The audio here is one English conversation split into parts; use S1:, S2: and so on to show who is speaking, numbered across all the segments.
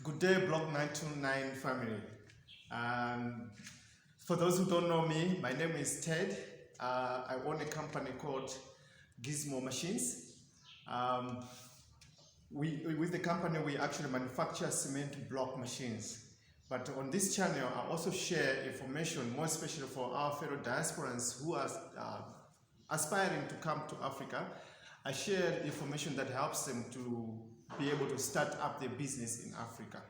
S1: Good day, Block 929 family. For those who don't know me, my name is Ted. I own a company called Gizmo Machines. With the company, we actually manufacture cement block machines. But on this channel, I also share information, more especially for our fellow diasporans who are aspiring to come to Africa. I share information that helps them to be able to start up their business in Africa.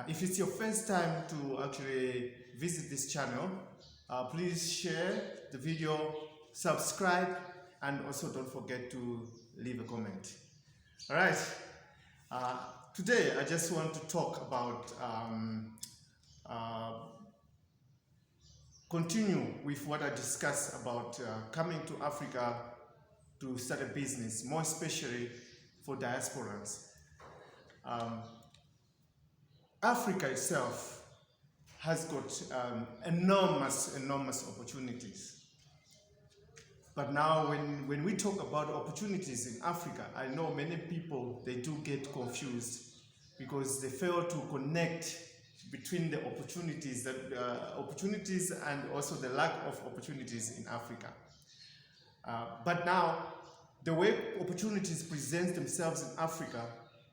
S1: If it's your first time to actually visit this channel, please share the video, subscribe, and also don't forget to leave a comment. All right. Today, I just want to talk about continue with what I discussed about coming to Africa to start a business, more especially for diasporans. Africa itself has got enormous opportunities. But now when we talk about opportunities in Africa, I know many people, they do get confused because they fail to connect between the opportunities and also the lack of opportunities in Africa. But now, the way opportunities present themselves in Africa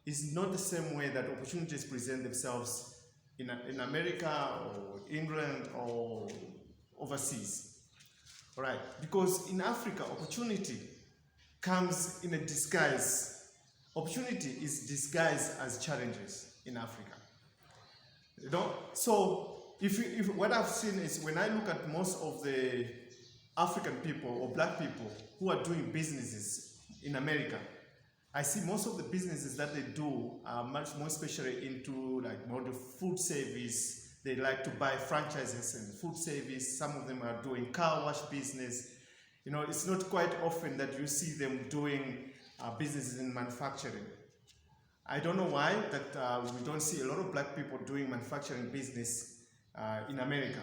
S1: is not the same way that opportunities present themselves in America or England or overseas. All right, because in Africa, opportunity comes in a disguise. Opportunity is disguised as challenges in Africa. You know? So, if what I've seen is when I look at most of the African people or black people who are doing businesses in America, I see most of the businesses that they do are much more especially into like more the food service. They like to buy franchises and food service. Some of them are doing car wash business. You know, it's not quite often that you see them doing businesses in manufacturing. I don't know why that we don't see a lot of black people doing manufacturing business in America.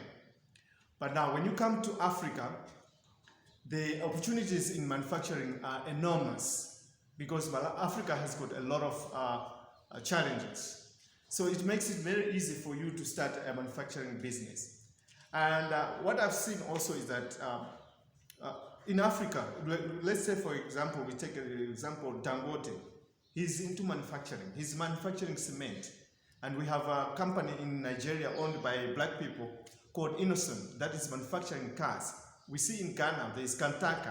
S1: But now when you come to Africa, the opportunities in manufacturing are enormous because Africa has got a lot of challenges. So it makes it very easy for you to start a manufacturing business. And what I've seen also is that in Africa, let's say for example, we take an example, Dangote. He's into manufacturing. He's manufacturing cement. And we have a company in Nigeria owned by black people called Innocent that is manufacturing cars. We see in Ghana, there is Kantaka,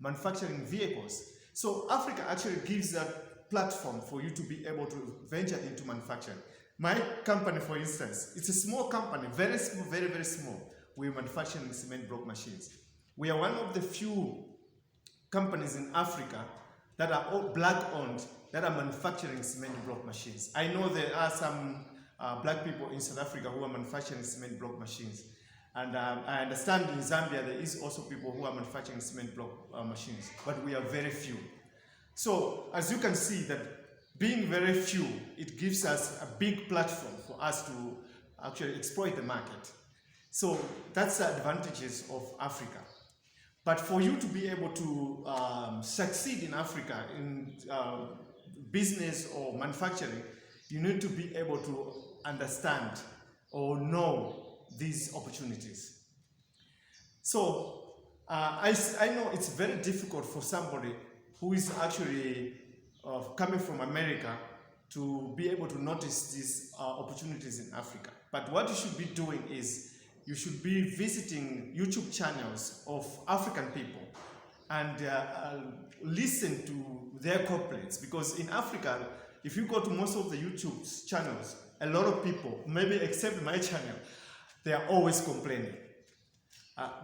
S1: manufacturing vehicles. So Africa actually gives that platform for you to be able to venture into manufacturing. My company, for instance, it's a small company, very small, very small. We're manufacturing cement block machines. We are one of the few companies in Africa that are all black-owned that are manufacturing cement block machines. I know there are some black people in South Africa who are manufacturing cement block machines. And I understand in Zambia there is also people who are manufacturing cement block machines, but we are very few. So as you can see that being very few, it gives us a big platform for us to actually exploit the market. So that's the advantages of Africa. But for you to be able to succeed in Africa in business or manufacturing, you need to be able to understand or know these opportunities. So I know it's very difficult for somebody who is actually coming from America to be able to notice these opportunities in Africa. But what you should be doing is you should be visiting YouTube channels of African people and listen to their complaints, because in Africa, if you go to most of the YouTube channels, a lot of people, maybe except my channel, they are always complaining.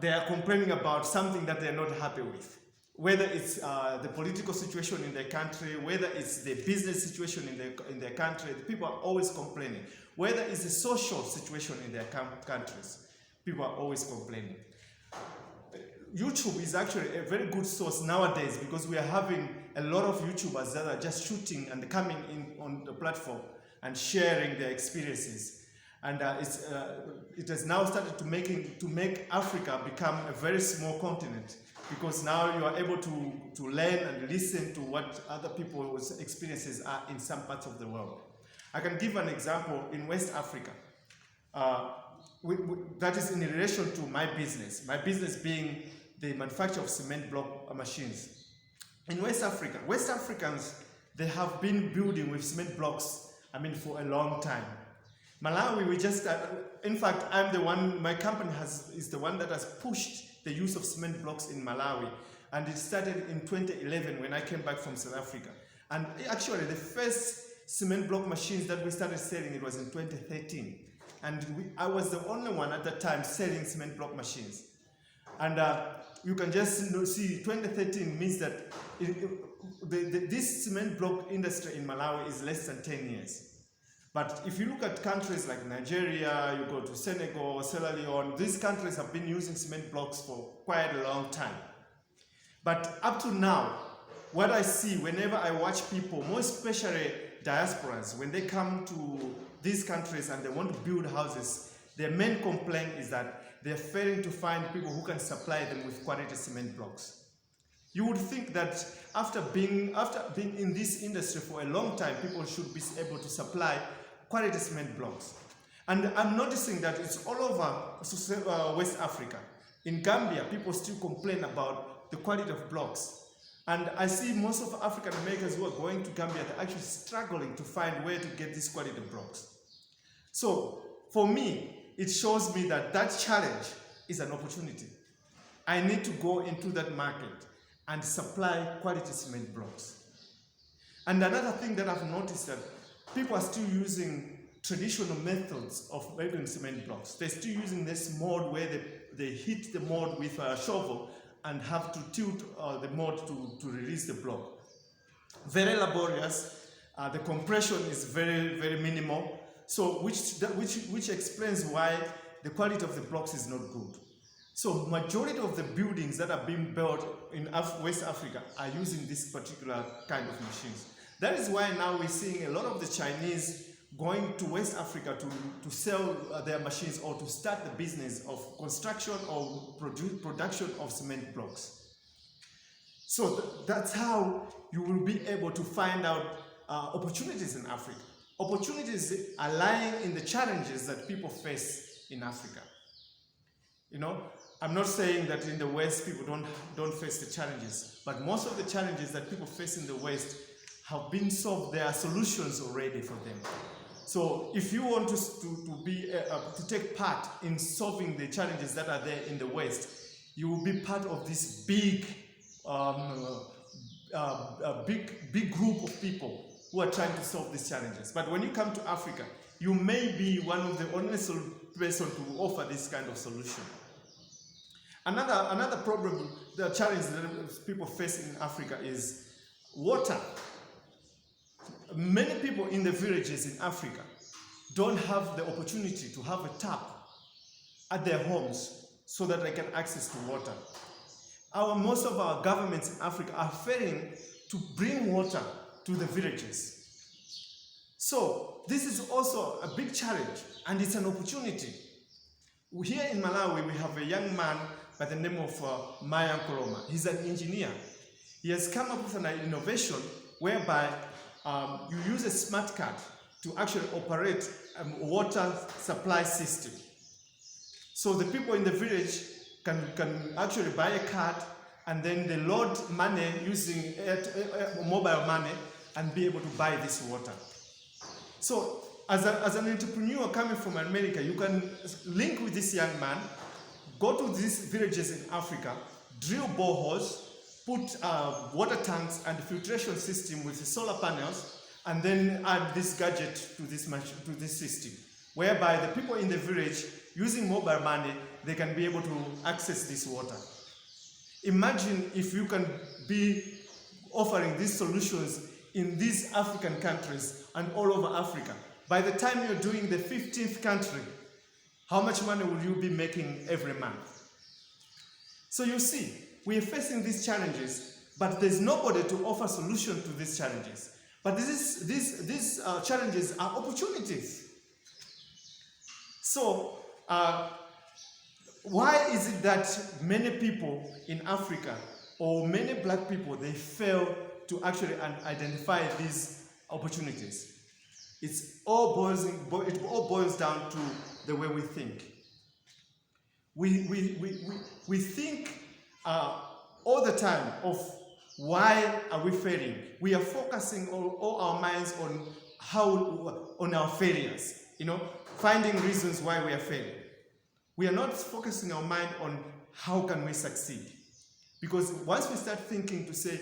S1: They are complaining about something that they are not happy with. Whether it's the political situation in their country, whether it's the business situation in their country, the people are always complaining. Whether it's the social situation in their countries, people are always complaining. YouTube is actually a very good source nowadays because we are having a lot of YouTubers that are just shooting and coming in on the platform and sharing their experiences. And it has now started to make Africa become a very small continent, because now you are able to learn and listen to what other people's experiences are in some parts of the world. I can give an example in West Africa. That is in relation to my business being the manufacture of cement block machines. In West Africa, West Africans, they have been building with cement blocks, for a long time. Malawi, we just, in fact, I'm the one, my company is the one that has pushed the use of cement blocks in Malawi. And it started in 2011 when I came back from South Africa. And actually, the first cement block machines that we started selling, it was in 2013. And I was the only one at that time selling cement block machines. And you can just see 2013 means that this cement block industry in Malawi is less than 10 years. But if you look at countries like Nigeria, you go to Senegal, Sierra Leone, these countries have been using cement blocks for quite a long time. But up to now, what I see whenever I watch people, more especially diasporas, when they come to these countries and they want to build houses, their main complaint is that they're failing to find people who can supply them with quality cement blocks. You would think that after being in this industry for a long time, people should be able to supply quality cement blocks. And I'm noticing that it's all over West Africa. In Gambia, people still complain about the quality of blocks. And I see most of African Americans who are going to Gambia, they're actually struggling to find where to get this quality of blocks. So for me, it shows me that that challenge is an opportunity. I need to go into that market and supply quality cement blocks. And another thing that I've noticed that people are still using traditional methods of making cement blocks. They're still using this mold where they hit the mold with a shovel and have to tilt the mold to release the block. Very laborious. The compression is very, very minimal. So which explains why the quality of the blocks is not good. So majority of the buildings that are being built in West Africa are using this particular kind of machines. That is why now we're seeing a lot of the Chinese going to West Africa to sell their machines or to start the business of construction or production of cement blocks. So that's how you will be able to find out opportunities in Africa. Opportunities are lying in the challenges that people face in Africa. I'm not saying that in the West people don't face the challenges, but most of the challenges that people face in the West have been solved. There are solutions already for them. So if you want to take part in solving the challenges that are there in the West, you will be part of this big group of people who are trying to solve these challenges. But when you come to Africa, you may be one of the only person to offer this kind of solution. Another problem, the challenge that people face in Africa is water. Many people in the villages in Africa don't have the opportunity to have a tap at their homes so that they can access to water. Most of our governments in Africa are failing to bring water to the villages. So this is also a big challenge, and it's an opportunity. Here in Malawi, we have a young man by the name of Maya Nkoloma. He's an engineer. He has come up with an innovation whereby you use a smart card to actually operate a water supply system. So the people in the village can actually buy a card and then they load money using mobile money and be able to buy this water. So as an entrepreneur coming from America, you can link with this young man, go to these villages in Africa, drill boreholes, put water tanks and filtration system with the solar panels, and then add this gadget to this system, whereby the people in the village, using mobile money, they can be able to access this water. Imagine if you can be offering these solutions in these African countries and all over Africa. By the time you're doing the 15th country, how much money will you be making every month? So you see, we are facing these challenges, but there's nobody to offer solution to these challenges. But these challenges are opportunities. So why is it that many people in Africa or many black people, they fail to actually identify these opportunities? it all boils down to the way we think. We think all the time of why are we failing. We are focusing all our minds on our failures, finding reasons why we are failing. We are not focusing our mind on how can we succeed. Because once we start thinking to say,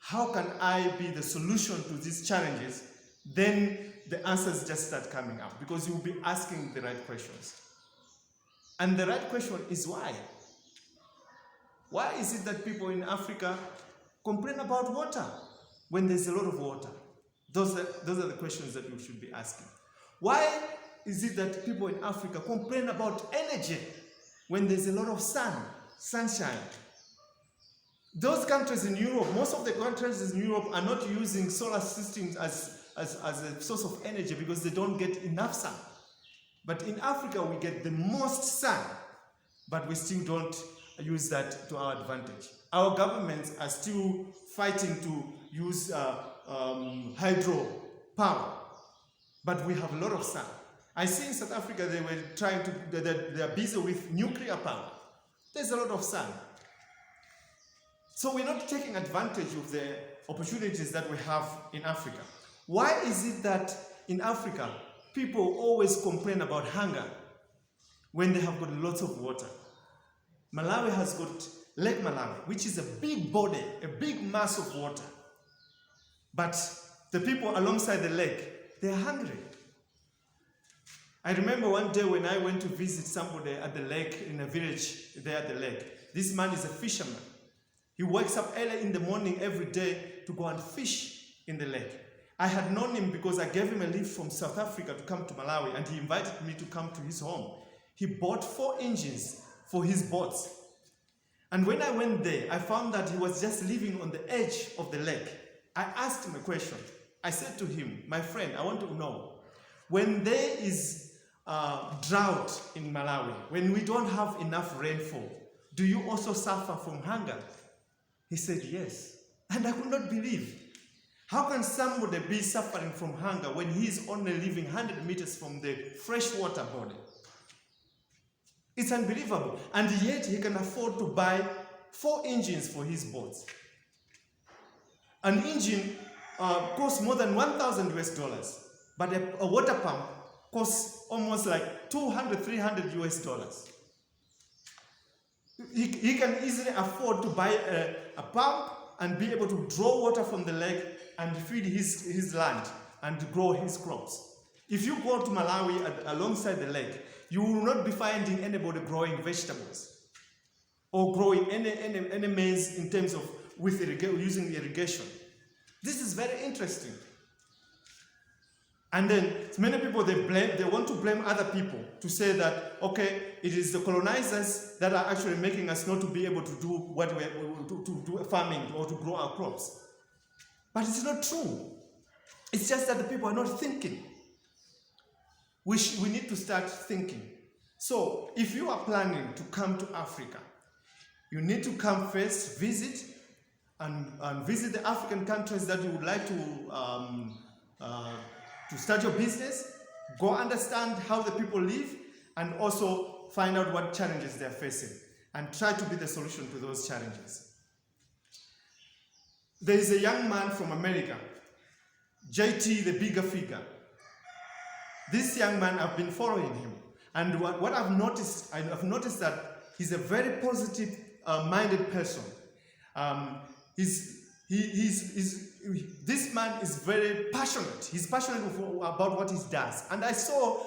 S1: how can I be the solution to these challenges, then the answers just start coming up, because you'll be asking the right questions. And the right question is why? Why is it that people in Africa complain about water when there's a lot of water? Those are the questions that you should be asking. Why is it that people in Africa complain about energy when there's a lot of sunshine? Those countries in Europe, most of the countries in Europe are not using solar systems as a source of energy because they don't get enough sun. But in Africa, we get the most sun, but we still don't use that to our advantage. Our governments are still fighting to use hydro power, but we have a lot of sun. I see in South Africa they are busy with nuclear power. There's a lot of sun. So we're not taking advantage of the opportunities that we have in Africa. Why is it that in Africa, people always complain about hunger when they have got lots of water? Malawi has got Lake Malawi, which is a big body, a big mass of water. But the people alongside the lake, they are hungry. I remember one day when I went to visit somebody at the lake, in a village there at the lake. This man is a fisherman. He wakes up early in the morning every day to go and fish in the lake. I had known him because I gave him a lift from South Africa to come to Malawi, and he invited me to come to his home. He bought 4 engines for his boats. And when I went there, I found that he was just living on the edge of the lake. I asked him a question. I said to him, my friend, I want to know, when there is drought in Malawi, when we don't have enough rainfall, do you also suffer from hunger? He said, yes. And I could not believe. How can somebody be suffering from hunger when he is only living 100 meters from the freshwater body? It's unbelievable. And yet he can afford to buy 4 engines for his boats. An engine costs more than $1,000, but a water pump costs almost like $200, $300. He can easily afford to buy a pump and be able to draw water from the lake and feed his land and grow his crops. If you go to Malawi alongside the lake, you will not be finding anybody growing vegetables or growing any maize in terms of using irrigation. This is very interesting. And then many people, they want to blame other people to say that, okay, it is the colonizers that are actually making us not to be able to do to do farming or to grow our crops. But it's not true. It's just that the people are not thinking. We need to start thinking. So if you are planning to come to Africa, you need to come first, visit, and visit the African countries that you would like to start your business, go understand how the people live, and also find out what challenges they're facing, and try to be the solution to those challenges. There is a young man from America, JT, the bigger figure. This young man, I've been following him, and what I've noticed that he's a very positive minded person. This man is very passionate. He's passionate about what he does. And I saw,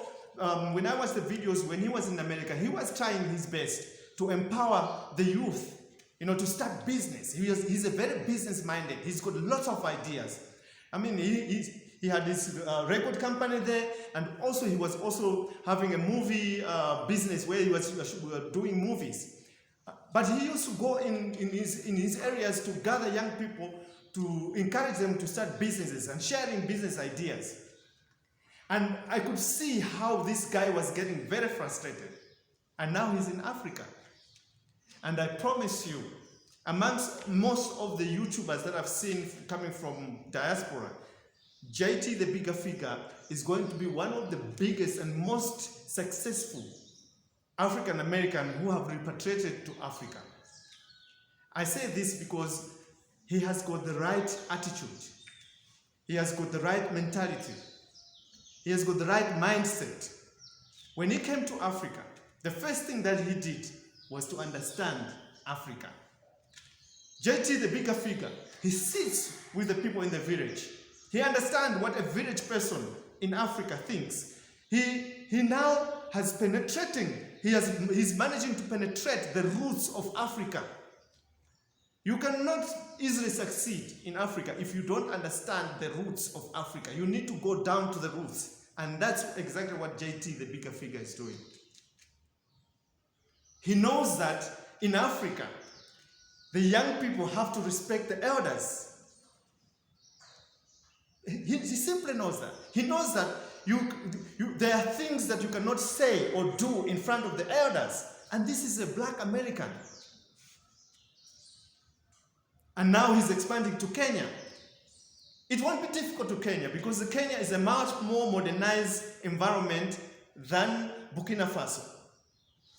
S1: when I watched the videos when he was in America, he was trying his best to empower the youth, to start business. He's a very business-minded. He's got lots of ideas. I mean, he had this record company there, and also he was also having a movie business where he was doing movies. But he used to go in his areas to gather young people to encourage them to start businesses and sharing business ideas. And I could see how this guy was getting very frustrated. And now he's in Africa. And I promise you, amongst most of the YouTubers that I've seen coming from diaspora, JT, the bigger figure, is going to be one of the biggest and most successful African American who have repatriated to Africa. I say this because he has got the right attitude. He has got the right mentality. He has got the right mindset. When he came to Africa, the first thing that he did was to understand Africa. JT, the bigger figure, he sits with the people in the village. He understands what a village person in Africa thinks. He now has he's managing to penetrate the roots of Africa. You cannot easily succeed in Africa if you don't understand the roots of Africa. You need to go down to the roots. And that's exactly what JT, the bigger figure, is doing. He knows that in Africa, the young people have to respect the elders. He simply knows that. He knows that there are things that you cannot say or do in front of the elders. And this is a black American. And now he's expanding to Kenya. It won't be difficult to Kenya because Kenya is a much more modernized environment than Burkina Faso.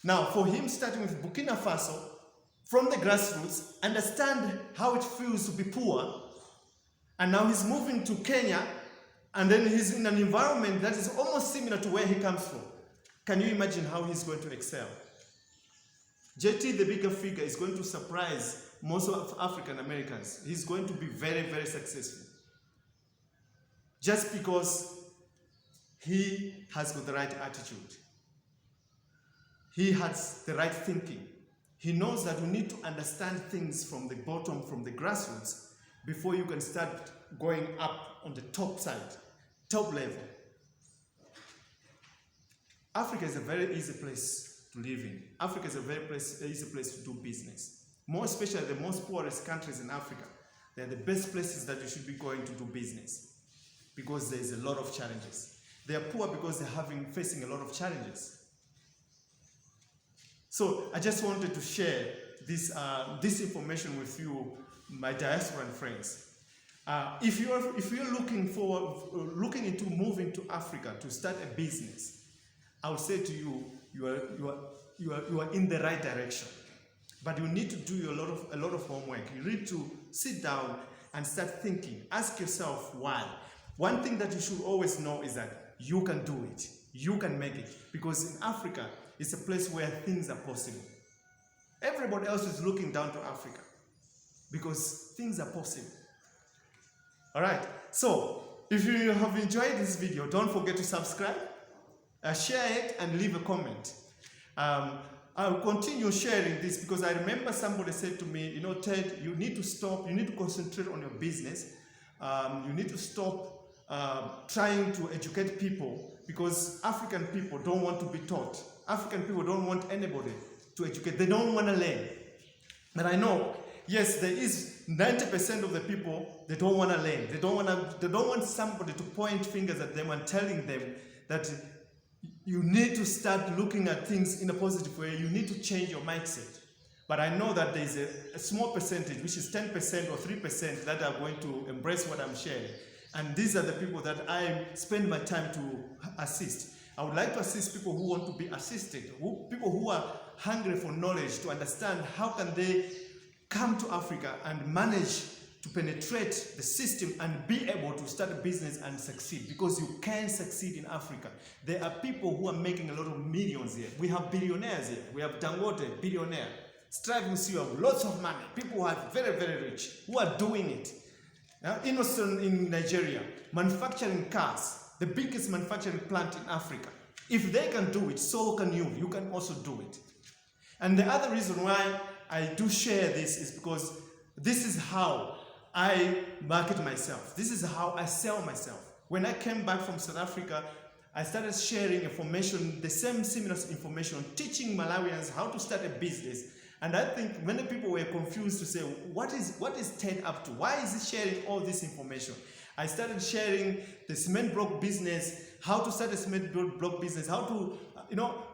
S1: Now, for him starting with Burkina Faso, from the grassroots, understand how it feels to be poor, and now he's moving to Kenya, and then he's in an environment that is almost similar to where he comes from. Can you imagine how he's going to excel? JT, the bigger figure, is going to surprise most of African Americans. He's going to be very, very successful. Just because he has got the right attitude. He has the right thinking. He knows that you need to understand things from the bottom, from the grassroots, before you can start going up on the top side, top level. Africa is a very easy place to live in. Africa is a very easy place to do business. More especially the most poorest countries in Africa. They're the best places that you should be going to do business because there's a lot of challenges. They are poor because they're facing a lot of challenges. So I just wanted to share this information with you, my diasporan friends. If you're looking into moving to Africa to start a business, I would say to you, you are in the right direction. But you need to do a lot of homework. You need to sit down and start thinking. Ask yourself why. One thing that you should always know is that you can do it. You can make it. Because in Africa, it's a place where things are possible. Everybody else is looking down to Africa because things are possible. All right. So if you have enjoyed this video, don't forget to subscribe, share it, and leave a comment. I'll continue sharing this because I remember somebody said to me, Ted, you need to stop, you need to concentrate on your business. You need to stop trying to educate people because African people don't want to be taught. African people don't want anybody to educate. They don't want to learn. But I know, yes, there is 90% of the people, they don't want to learn. They don't want somebody to point fingers at them and telling them that you need to start looking at things in a positive way. You need to change your mindset. But I know that there is a small percentage, which is 10% or 3%, that are going to embrace what I'm sharing. And these are the people that I spend my time to assist. I would like to assist people who want to be assisted, people who are hungry for knowledge, to understand how can they come to Africa and manage to penetrate the system and be able to start a business and succeed, because you can succeed in Africa. There are people who are making a lot of millions here. We have billionaires here. We have Dangote, billionaire. Striving CEO, lots of money. People who are very, very rich, who are doing it. Innocent in Nigeria, manufacturing cars, the biggest manufacturing plant in Africa. If they can do it, so can you. You can also do it. And the other reason why I do share this is because this is how I market myself. This is how I sell myself. When I came back from South Africa, I started sharing information, the same similar information, teaching Malawians how to start a business. And I think many people were confused to say, what is Ted up to? Why is he sharing all this information? I started sharing the cement block business, how to start a cement block business, how to,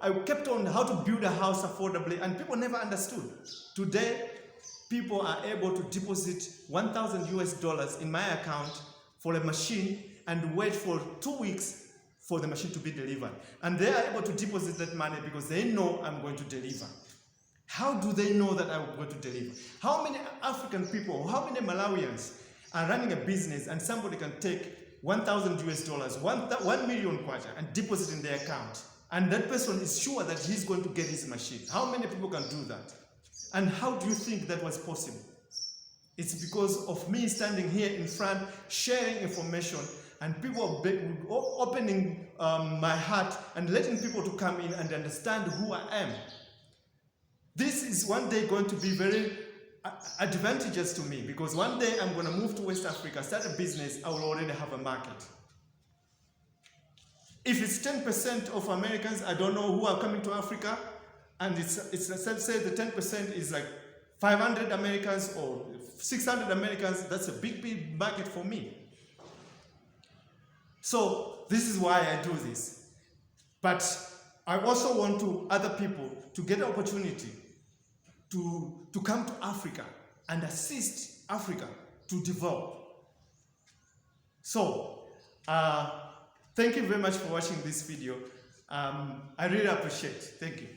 S1: I kept on how to build a house affordably, and people never understood. Today, people are able to deposit $1,000 in my account for a machine, and wait for 2 weeks for the machine to be delivered. And they are able to deposit that money because they know I'm going to deliver. How do they know that I'm going to deliver? How many African people, how many Malawians are running a business and somebody can take 1,000 US dollars, 1 million kwacha, and deposit in their account? And that person is sure that he's going to get his machine. How many people can do that? And how do you think that was possible? It's because of me standing here in front, sharing information, and people opening my heart and letting people to come in and understand who I am. This is one day going to be very advantageous to me, because one day I'm going to move to West Africa, start a business, I will already have a market. If it's 10% of Americans, I don't know who are coming to Africa, and it's let's say the 10% is like 500 Americans or 600 Americans, that's a big market for me. So this is why I do this. But I also want other people to get the opportunity to come to Africa and assist Africa to develop. So, thank you very much for watching this video. I really appreciate it. Thank you.